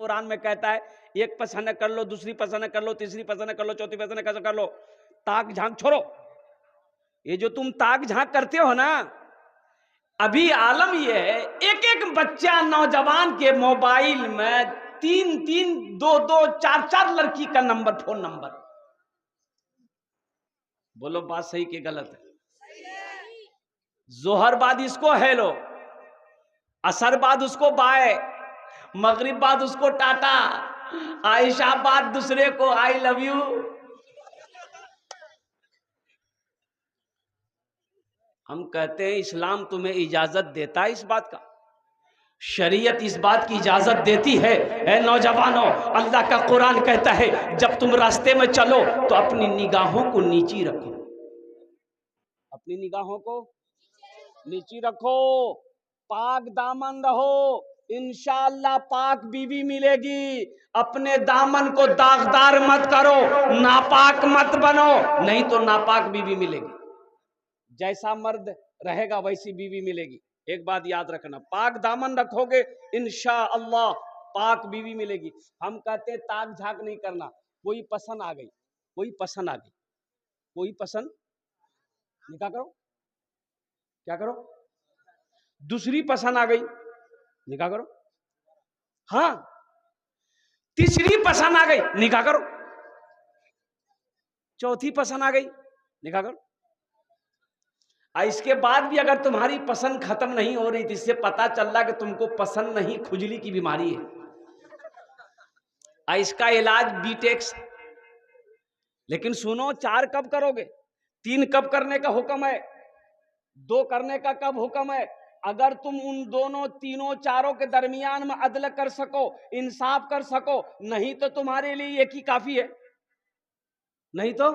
कुरान में कहता है एक पसंद कर लो, दूसरी पसंद कर लो, तीसरी पसंद कर लो, चौथी पसंद कैसे कर लो, ताक झांक छोड़ो। ये जो तुम ताक झांक करते हो ना, अभी आलम ये है एक एक बच्चा नौजवान के मोबाइल में 3-3, 2-2, 4-4 लड़की का नंबर, फोन नंबर। बोलो बात सही कि गलत है? जोहर बाद इसको हेलो, असर बाद उसको बाय, मगरिब बाद उसको टाटा, आयशा बाद दूसरे को आई लव यू। हम कहते हैं इस्लाम तुम्हें इजाजत देता है इस बात का, शरीयत इस बात की इजाजत देती है। ऐ नौजवानों, अल्लाह का कुरान कहता है जब तुम रास्ते में चलो तो अपनी निगाहों को नीची रखो, अपनी निगाहों को नीची रखो, पाक दामन रहो, इंशाअल्लाह पाक बीवी मिलेगी। अपने दामन को दागदार मत करो, नापाक मत बनो, नहीं तो नापाक बीवी मिलेगी। जैसा मर्द रहेगा वैसी बीवी मिलेगी। एक बात याद रखना, पाक दामन रखोगे इंशाअल्लाह पाक बीवी मिलेगी। हम कहते हैं ताक झाक नहीं करना। कोई पसंद आ गई, कोई पसंद आ गई, कोई पसंद निकाह करो, क्या करो, दूसरी पसंद आ गई निकाह करो, हाँ तीसरी पसंद आ गई निकाह करो, चौथी पसंद आ गई निकाह करो। इसके बाद भी अगर तुम्हारी पसंद खत्म नहीं हो रही, जिससे पता चल रहा कि तुमको पसंद नहीं, खुजली की बीमारी है, इसका इलाज बीटेक्स। लेकिन सुनो, 4 कब करोगे, 3 कब करने का हुक्म है, 2 करने का कब हुक्म है? अगर तुम उन दोनों, तीनों, चारों के दरमियान में अदल कर सको, इंसाफ कर सको, नहीं तो तुम्हारे लिए एक ही काफी है, नहीं तो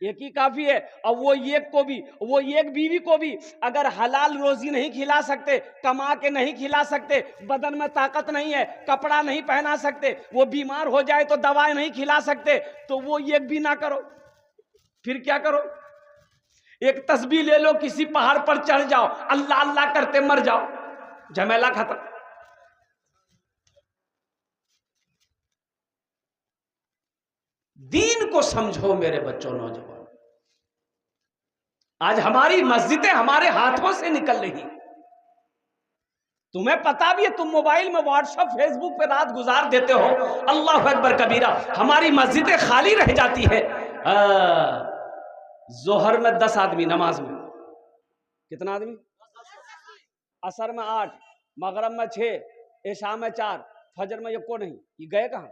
एक ही काफी है। और वो एक बीवी को भी अगर हलाल रोजी नहीं खिला सकते, कमा के नहीं खिला सकते, बदन में ताकत नहीं है, कपड़ा नहीं पहना सकते, वो बीमार हो जाए तो दवाई नहीं खिला सकते, तो वो एक भी ना करो। फिर क्या करो? एक तस्बीह ले लो, किसी पहाड़ पर चढ़ जाओ, अल्लाह अल्लाह करते मर जाओ, झमेला खत्म। दीन को समझो मेरे बच्चों, नौजवान। आज हमारी मस्जिदें हमारे हाथों से निकल रही, तुम्हें पता भी है, तुम मोबाइल में व्हाट्सएप फेसबुक पे रात गुजार देते हो, अल्लाह अकबर कबीरा, हमारी मस्जिदें खाली रह जाती है। जोहर में 10 आदमी नमाज में, कितना आदमी? असर में 8, मगरब में 6, इशा में 4, फजर में एको नहीं। ये गए कहां?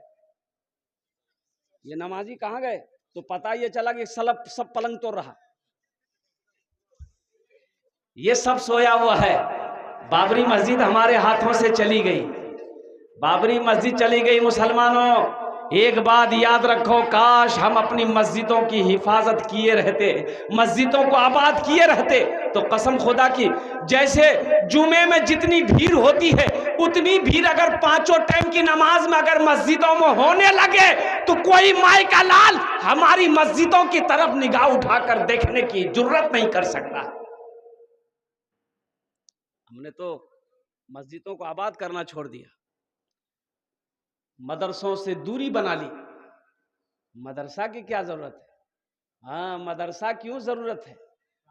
ये नमाजी कहां गए? तो पता ये चला कि सब पलंग तोड़ रहा, ये सब सोया हुआ है। बाबरी मस्जिद हमारे हाथों से चली गई, बाबरी मस्जिद चली गई। मुसलमानों, एक बात याद रखो, काश हम अपनी मस्जिदों की हिफाजत किए रहते, मस्जिदों को आबाद किए रहते, तो कसम खुदा की, जैसे जुमे में जितनी भीड़ होती है उतनी भीड़ अगर 5 टाइम की नमाज में अगर मस्जिदों में होने लगे तो कोई माई का लाल हमारी मस्जिदों की तरफ निगाह उठाकर देखने की जुर्रत नहीं कर सकता। हमने तो मस्जिदों को आबाद करना छोड़ दिया, मदरसों से दूरी बना ली। मदरसा की क्या जरूरत है? हाँ, मदरसा क्यों जरूरत है?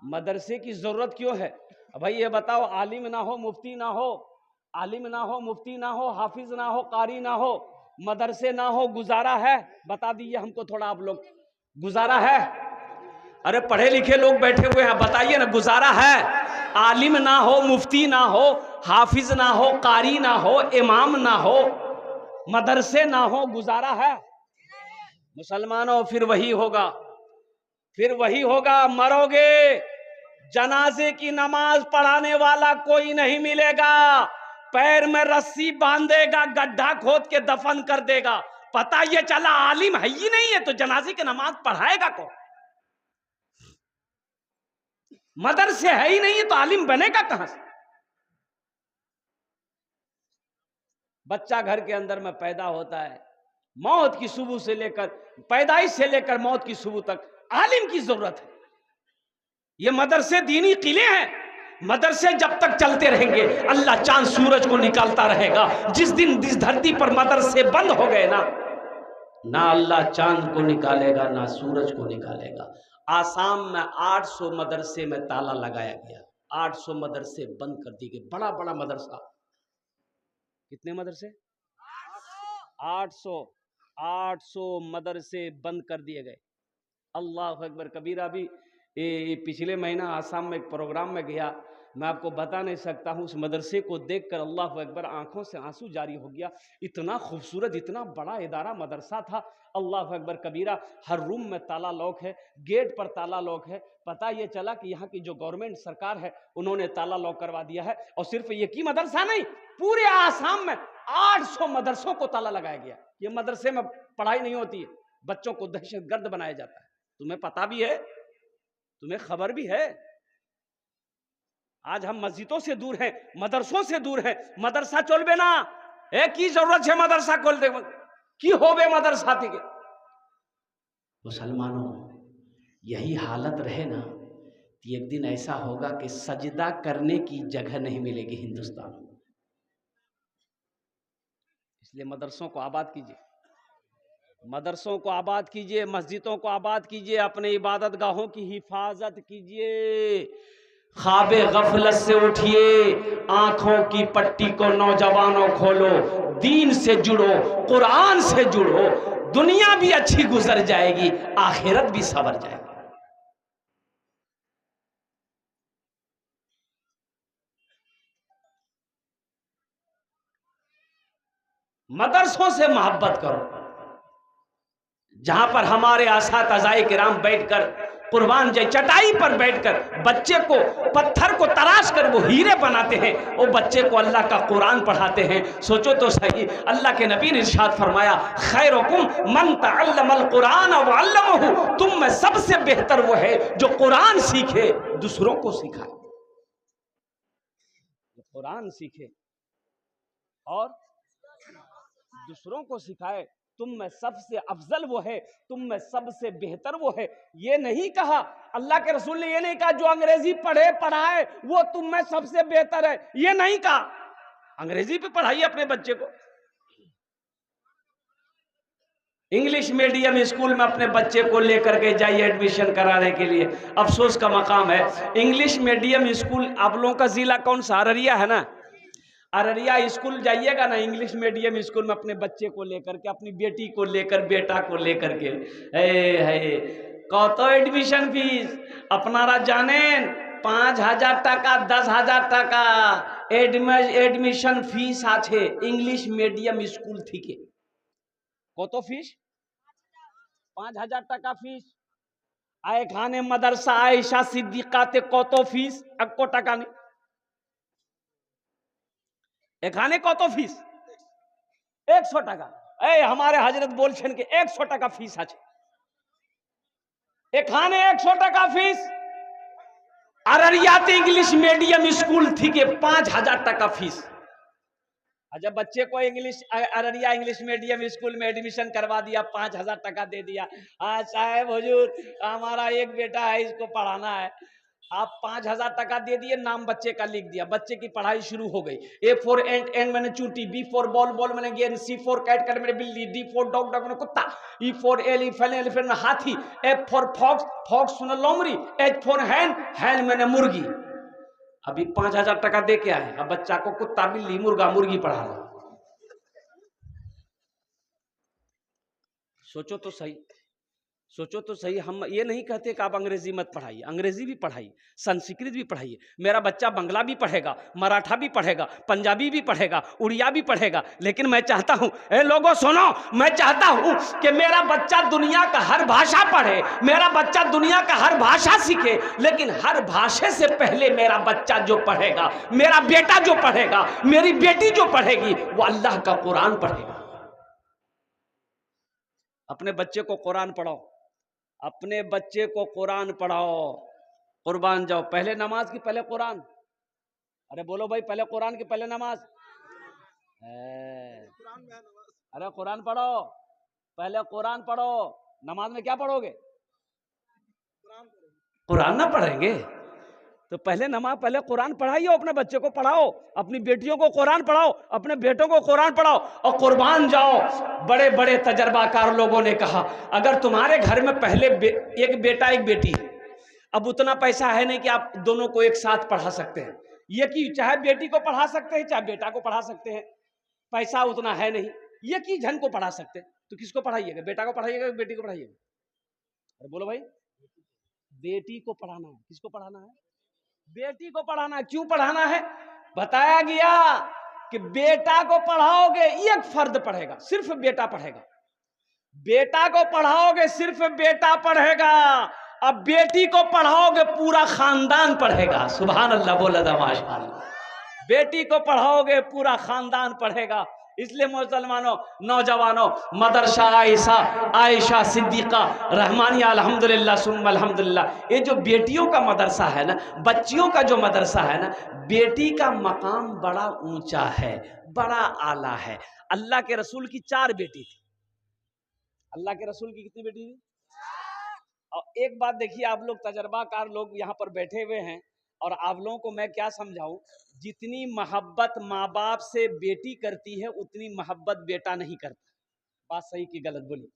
मदरसे की जरूरत क्यों है? भाई ये बताओ, आलिम ना हो, मुफ्ती ना हो, आलिम ना हो, मुफ्ती ना हो, हाफिज ना हो, कारी ना हो, मदरसे ना हो, गुजारा है? बता दीजिए हमको थोड़ा, आप लोग, गुजारा है? अरे पढ़े लिखे लोग बैठे हुए हैं, बताइए ना, गुजारा है? आलिम ना हो, मुफ्ती ना हो, हाफिज ना हो, कारी ना हो, इमाम ना हो, मदरसे ना हो, गुजारा है? मुसलमानों, फिर वही होगा, फिर वही होगा, मरोगे, जनाजे की नमाज पढ़ाने वाला कोई नहीं मिलेगा, पैर में रस्सी बांधेगा, गड्ढा खोद के दफन कर देगा। पता ये चला आलिम है ही नहीं है तो जनाजे की नमाज पढ़ाएगा कौन? मदरसे है ही नहीं है तो आलिम बनेगा कहां से? बच्चा घर के अंदर में पैदा होता है, मौत की सुबह से लेकर, पैदाइश से लेकर मौत की सुबह तक आलिम की जरूरत है। ये मदरसे दीनी किले हैं मदरसे जब तक चलते रहेंगे अल्लाह चांद सूरज को निकालता रहेगा। जिस दिन इस धरती पर मदरसे बंद हो गए ना, ना अल्लाह चांद को निकालेगा ना सूरज को निकालेगा। आसाम में 800 मदरसे में ताला लगाया गया, 800 मदरसे बंद कर दिए गए। बड़ा बड़ा मदरसा, कितने मदरसे? 800 मदरसे बंद कर दिए गए। अल्लाह अकबर कबीरा। भी पिछले महीना आसाम में एक प्रोग्राम में गया, मैं आपको बता नहीं सकता हूँ। उस मदरसे को देखकर अल्लाह अकबर आंखों से आंसू जारी हो गया। इतना खूबसूरत, इतना बड़ा इदारा मदरसा था। अल्लाह अकबर कबीरा। हर रूम में ताला लॉक है, गेट पर ताला लॉक है। पता ये चला कि यहाँ की जो गवर्नमेंट सरकार है उन्होंने ताला लॉक करवा दिया है। और सिर्फ एक ही मदरसा नहीं, पूरे आसाम में 800 मदरसों को ताला लगाया गया। ये मदरसे में पढ़ाई नहीं होती है, बच्चों को दहशतगर्द बनाया जाता है। तुम्हें पता भी है, तुम्हें खबर भी है। आज हम मस्जिदों से दूर हैं, मदरसों से दूर हैं। मदरसा चलबे ना, एक ही जरूरत है मदरसा खोल दे की होबे मदरसा थी। मुसलमानों, यही हालत रहे ना तो एक दिन ऐसा होगा कि सजदा करने की जगह नहीं मिलेगी हिंदुस्तान में। इसलिए मदरसों को आबाद कीजिए, मदरसों को आबाद कीजिए, मस्जिदों को आबाद कीजिए, अपने इबादत गाहों की हिफाजत कीजिए। ख्वाबे गफलत से उठिए, आंखों की पट्टी को नौजवानों खोलो, दीन से जुड़ो, कुरान से जुड़ो। दुनिया भी अच्छी गुजर जाएगी, आखिरत भी सवर जाएगी। मदरसों से मोहब्बत करो, जहां पर हमारे असातिज़ाए किराम बैठकर कुर्बान जय चटाई पर बैठकर बच्चे को, पत्थर को तराश कर वो हीरे बनाते हैं, वो बच्चे को अल्लाह का कुरान पढ़ाते हैं। सोचो तो सही, अल्लाह के नबी ने इरशाद फरमाया, खैरुकुम मन तअल्लमल कुरान व अल्लमहु, तुम में सबसे बेहतर वो है जो कुरान सीखे, दूसरों को सिखाए। कुरान सीखे और दूसरों को सिखाए। तुम में सबसे अफजल वो है, तुम में सबसे बेहतर वो है। ये नहीं कहा, अल्लाह के रसूल ने ये नहीं कहा जो अंग्रेजी पढ़े पढ़ाए वो तुम में सबसे बेहतर है, ये नहीं कहा। अंग्रेजी पे पढ़ाइए अपने बच्चे को। इंग्लिश मीडियम स्कूल में अपने बच्चे को लेकर के जाइए एडमिशन कराने के लिए। अफसोस का मकाम है, इंग्लिश मीडियम स्कूल, आप लोगों का जिला कौन सा? अररिया है ना। अररिया स्कूल जाइएगा ना, इंग्लिश मीडियम स्कूल में अपने बच्चे को लेकर के, अपनी बेटी को लेकर, बेटा को लेकर के, कत एडमिशन फीस अपनारा जानें? 5,000 টাকা, 10,000 টাকা एडमिशन फीस आछे इंग्लिश मीडियम स्कूल थेके। कत फीस? 5,000 টাকা फीस। एखाने मदरसा आयशा सिद्दीकाते कत फीस? 1 টাকা नहीं। एखाने कत फीस? 100 টাকা। हमारे हजरत बोलছেন कि 100 টাকা फीस আছে। एखाने 100 টাকা फीस। अररियाते इंग्लिश मीडियम स्कूल थी के 5,000 টাকা फीस। अच्छा, बच्चे को अररिया इंग्लिश मीडियम स्कूल में एडमिशन करवा दिया, 5,000 টাকা दे दिया। आज साहब हुजूर हमारा एक बेटा है, इसको पढ़ाना है। आप 5,000 টাকা दे दिए, नाम बच्चे का लिख दिया, बच्चे की पढ़ाई शुरू हो गई। A for एंड मैंने चूटी, B for बॉल, बॉल मैंने गेंद, C for कैट, कैट मैंने बिल्ली, D for डॉग, डॉग मैंने कुत्ता, E for एलिफेंट, एलिफेंट मैंने हाथी, F for फॉक्स, फॉक्स मैंने लोमड़ी, H for हैन, हैन मैंने मुर्गी। अभी 5,000 টাকা दे के आए, अब बच्चा को कुत्ता, बिल्ली, मुर्गा, मुर्गी पढ़ा रहा। सोचो तो सही, सोचो तो सही। हम ये नहीं कहते कि आप अंग्रेजी मत पढ़ाइए, अंग्रेजी भी पढ़ाइए, संस्कृत भी पढ़ाइए। मेरा बच्चा बंगला भी पढ़ेगा, मराठा भी पढ़ेगा, पंजाबी भी पढ़ेगा, उड़िया भी पढ़ेगा। लेकिन मैं चाहता हूं, लोगों सुनो, मैं चाहता हूं कि मेरा बच्चा दुनिया का हर भाषा पढ़े, मेरा बच्चा दुनिया का हर भाषा सीखे। लेकिन हर भाषा से पहले मेरा बच्चा जो पढ़ेगा, मेरा बेटा जो पढ़ेगा, मेरी बेटी जो पढ़ेगी, वो अल्लाह का कुरान पढ़ेगा। अपने बच्चे को कुरान पढ़ाओ, अपने बच्चे को कुरान पढ़ाओ, कुर्बान जाओ। पहले नमाज की पहले कुरान। अरे बोलो भाई, पहले कुरान की पहले नमाज। अरे कुरान पढ़ो, पहले कुरान पढ़ो। नमाज में क्या पढ़ोगे? कुरान ना पढ़ेंगे तो पहले नमाज, पहले कुरान पढ़ाइए, अपने बच्चे को पढ़ाओ, अपनी बेटियों को कुरान पढ़ाओ, अपने बेटों को कुरान पढ़ाओ और कुर्बान जाओ। बड़े बड़े तजर्बाकार लोगों ने कहा अगर तुम्हारे घर में पहले एक बेटा एक बेटी है, अब उतना पैसा है नहीं कि आप दोनों को एक साथ पढ़ा सकते हैं, ये कि चाहे बेटी को पढ़ा सकते हैं चाहे बेटा को पढ़ा सकते हैं, पैसा उतना है नहीं, ये कि जन को पढ़ा सकते हैं, तो किसको पढ़ाइएगा? बेटा को पढ़ाइएगा, बेटी को पढ़ाइएगा? अरे बोलो भाई, बेटी को पढ़ाना है। किसको पढ़ाना है? बेटी को पढ़ाना है। क्यों पढ़ाना है? बताया गया कि बेटा को पढ़ाओगे एक फर्द पढ़ेगा, सिर्फ बेटा पढ़ेगा। बेटा को पढ़ाओगे सिर्फ बेटा पढ़ेगा, अब बेटी को पढ़ाओगे पूरा खानदान पढ़ेगा। सुभान अल्लाह, बोला था माशाअल्लाह। बेटी को पढ़ाओगे पूरा खानदान पढ़ेगा। इसलिए मुसलमानों, नौजवानों, मदरसा आयशा सिद्दीका रहमानिया अल्हम्दुलिल्लाह सुम्मा अल्हम्दुलिल्लाह, ये जो बेटियों का मदरसा है ना, बच्चियों का जो मदरसा है ना, बेटी का मकाम बड़ा ऊंचा है, बड़ा आला है। अल्लाह के रसूल की 4 बेटी थी। अल्लाह के रसूल की कितनी बेटी थी? और एक बात देखिए, आप लोग तजर्बाकार लोग यहाँ पर बैठे हुए हैं, और आप लोगों को मैं क्या समझाऊं, जितनी मोहब्बत माँ बाप से बेटी करती है उतनी मोहब्बत बेटा नहीं करता। बात सही कि गलत बोली?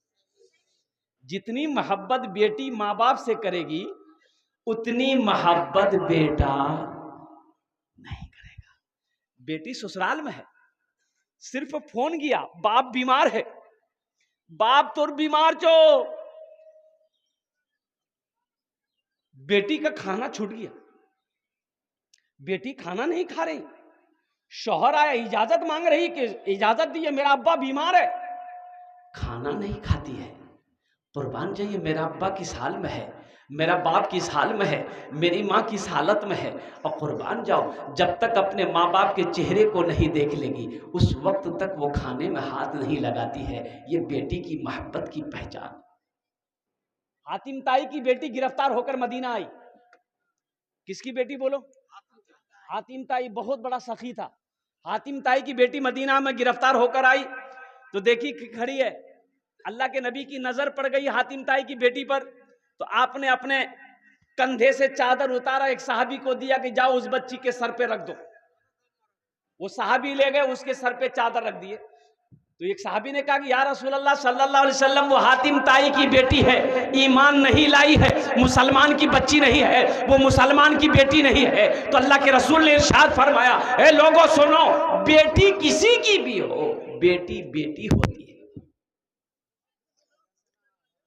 जितनी मोहब्बत बेटी माँ बाप से करेगी उतनी मोहब्बत बेटा नहीं करेगा। बेटी ससुराल में है, सिर्फ फोन किया, बाप बीमार है, बाप तो बीमार चो, बेटी का खाना छूट गया, बेटी खाना नहीं खा रही, शौहर आया इजाजत मांग रही कि इजाजत दीजिए मेरा अब्बा बीमार है, खाना नहीं खाती है। कुर्बान जाइए, मेरा अब्बा किस हाल में है, मेरा बाप किस हाल में है, मेरी माँ किस हालत में है। और कुर्बान जाओ, जब तक अपने माँ बाप के चेहरे को नहीं देख लेगी उस वक्त तक वो खाने में हाथ नहीं लगाती है। ये बेटी की मोहब्बत की पहचान। हातिम ताई की बेटी गिरफ्तार होकर मदीना आई। किसकी बेटी बोलो? हातिम ताई बहुत बड़ा सखी था। हातिम ताई की बेटी मदीना में गिरफ्तार होकर आई तो देखी खड़ी है, अल्लाह के नबी की नजर पड़ गई हातिम ताई की बेटी पर, तो आपने अपने कंधे से चादर उतारा, एक सहाबी को दिया कि जाओ उस बच्ची के सर पे रख दो। वो सहाबी ले गए, उसके सर पे चादर रख दिए। तो एक सहाबी ने कहा कि या रसूल अल्लाह सल्लल्लाहु अलैहि वसल्लम, वो हातिम ताई की बेटी है, ईमान नहीं लाई है, मुसलमान की बच्ची नहीं है, वो मुसलमान की बेटी नहीं है। तो अल्लाह के रसूल ने इरशाद फरमाया, ए लोगों सुनो, बेटी किसी की भी हो, बेटी बेटी होती है।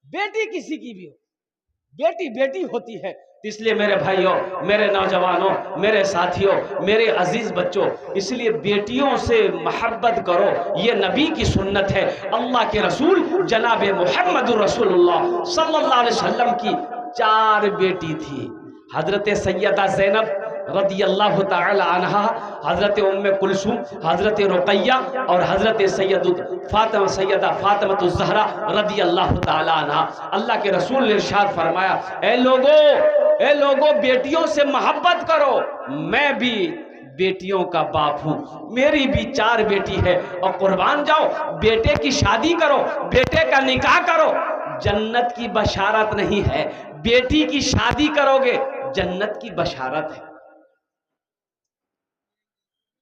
बेटी किसी की भी हो, बेटी बेटी होती है। इसलिए मेरे भाइयों, मेरे नौजवानों, मेरे साथियों, मेरे अजीज बच्चों, इसलिए बेटियों से मोहब्बत करो, ये नबी की सुन्नत है। अल्लाह के रसूल जनाब मुहम्मद रसूलुल्लाह सल्लल्लाहु अलैहि वसल्लम की 4 बेटी थी। हजरत सैयदा ज़ैनब रदी अल्लाह ताला अन्हा, हजरत उम्मे कुलसूम, हजरत रुकैया और हजरत सैयदा फातिमा ज़हरा रदी अल्लाह ताला अन्हा। अल्लाह के रसूल ने इरशाद फरमाया, ए लोगों बेटियों से मोहब्बत करो, मैं भी बेटियों का बाप हूं, मेरी भी 4 बेटी है। और कुर्बान जाओ, बेटे की शादी करो, बेटे का निकाह करो, जन्नत की बशारत नहीं है, बेटी की शादी करोगे जन्नत की बशारत है।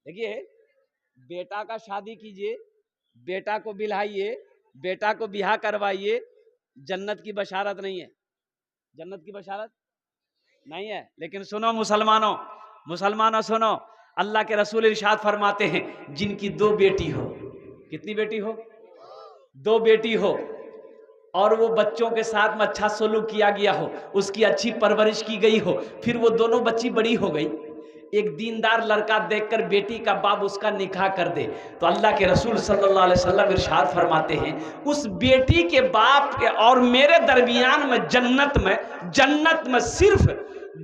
देखिए, बेटा का शादी कीजिए, बेटा को बिल्हाइए, बेटा को बिहा करवाइए, जन्नत की बशारत नहीं है, जन्नत की बशारत नहीं है। लेकिन सुनो मुसलमानों, मुसलमानों सुनो, अल्लाह के रसूल इरशाद फरमाते हैं, जिनकी 2 बेटी हो, कितनी बेटी हो? 2 बेटी हो, और वो बच्चों के साथ में अच्छा सलूक किया गया हो, उसकी अच्छी परवरिश की गई हो, फिर वो दोनों बच्ची बड़ी हो गई, एक दीनदार लड़का देखकर बेटी का बाप उसका निकाह कर दे, तो अल्लाह के रसूल सल्लल्लाहु अलैहि वसल्लम इरशाद फरमाते हैं, उस बेटी के बाप के और मेरे दरमियान में जन्नत में सिर्फ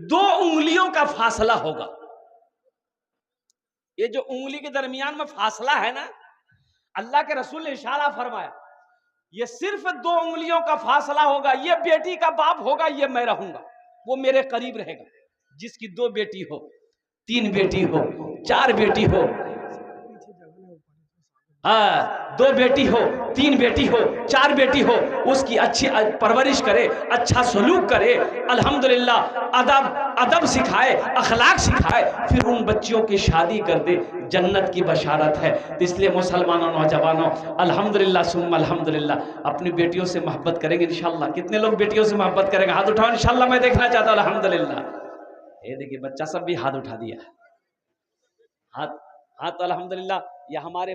2 उंगलियों का फासला होगा। ये जो उंगली के दरमियान में फासला है ना, अल्लाह के रसूल ने इशारा फरमाया, ये सिर्फ 2 उंगलियों का फासला होगा, ये बेटी का बाप होगा, ये मैं रहूंगा, वो मेरे करीब रहेगा। जिसकी 2 बेटी हो, 3 बेटी हो, 4 बेटी हो, हाँ, 2 बेटी हो, 3 बेटी हो, 4 बेटी हो, उसकी अच्छी परवरिश करे, अच्छा सलूक करे, अल्हम्दुलिल्लाह अदब सिखाए, अखलाक सिखाए, फिर उन बच्चियों की शादी कर दे, जन्नत की बशारत है। तो इसलिए मुसलमानों, नौजवानों, अल्हम्दुलिल्लाह सुम्मा अल्हम्दुलिल्लाह अपनी बेटियों से मोहब्बत करेंगे इंशाअल्लाह। कितने लोग बेटियों से मोहब्बत करेंगे? हाथ उठाओ इंशाअल्लाह, मैं देखना चाहता हूँ। अल्हम्दुलिल्लाह, ये देखिए बच्चा सब भी हाथ उठा दिया। हाथ हाथ अल्हम्दुलिल्लाह, ये हमारे